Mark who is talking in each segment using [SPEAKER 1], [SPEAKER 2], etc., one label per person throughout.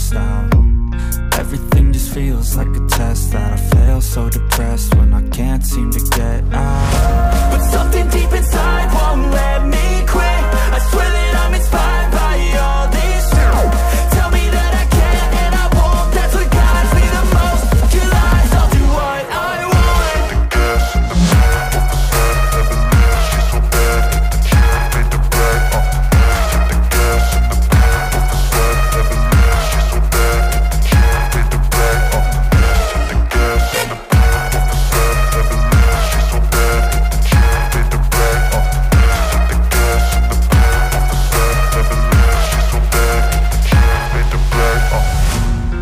[SPEAKER 1] stressed out. Everything just feels like a test that I fail, so depressed when I can't seem to get out. But something deep inside won't let me quit. I swear that I'm inspired by all this shit. Tell me that I can't and I won't, that's what guides me the most. Your lies, I'll do what I want.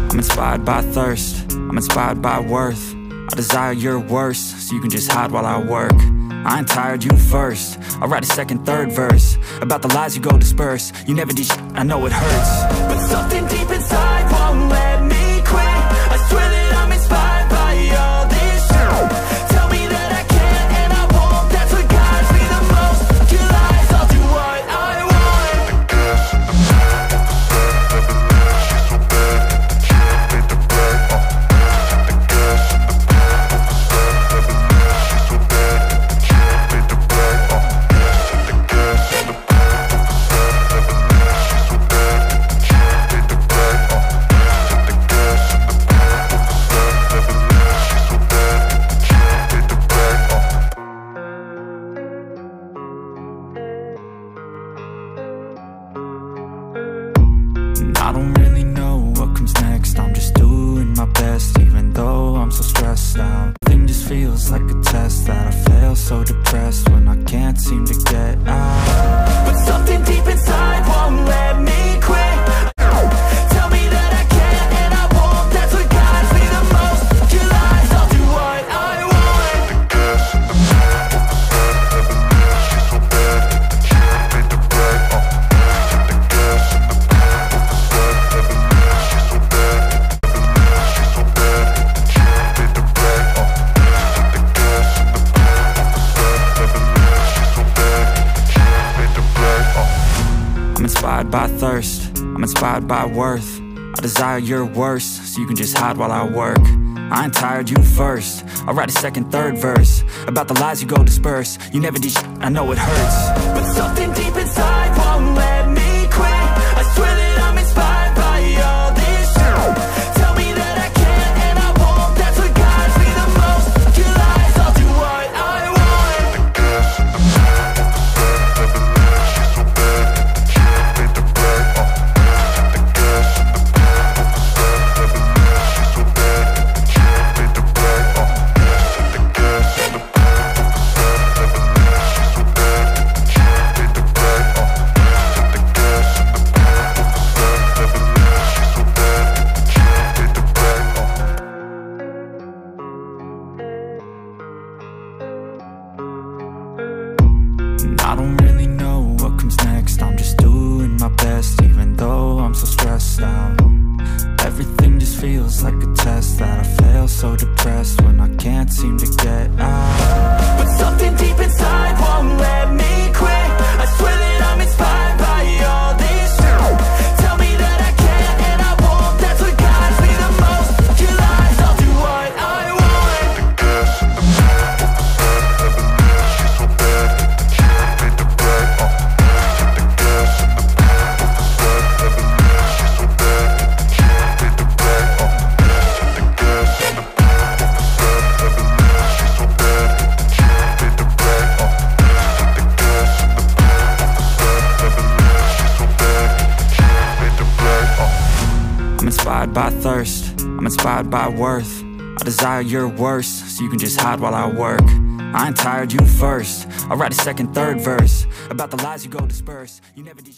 [SPEAKER 1] I'm inspired by thirst, I'm inspired by worth. I desire your worst, so you can just hide while I work. I ain't tired, you first. I'll write a second, third verse about the lies you go disperse. You never did shit, I know it hurts. But something deep inside won't let me quit. I swear that I'm inspired by all this shit. Tell me that I can't and I won't, that's what guides me the most. Your lies, I'll do what I want. I don't really know what comes next. I'm just doing my best, even though I'm so stressed out. Everything just feels like a test that I fail, so depressed when I can't seem to get out. But something deep inside won't let me quit. Tell me that I can't and I won't, that's what guides me the most. Your lies, I'll do what I want. I'm inspired by thirst, I'm inspired by worth. I desire your worst, so you can just hide while I work. I ain't tired, you first. I'll write a second, third verse about the lies you go disperse. You never did shit, I know it hurts. But something deep inside won't let me quit. I swear that I'm inspired by all this shit. Tell me that I can't and I won't, that's what guides me the most. Your lies, I'll do what I want. I don't really know what comes next. I'm just doing my best, even though I'm so stressed out. Everything just feels like a test that I fail, so depressed when I can't seem to get out. But something deep inside won't let me quit. I swear that I'm inspired by all this shit. Tell me that I can't and I won't, that's what guides me the most. Your lies, I'll do what I want. I'm inspired by thirst, I'm inspired by worth. I desire your worst, so you can just hide while I work. I ain't tired, you first. I'll write a second, third verse about the lies you go disperse. You never did.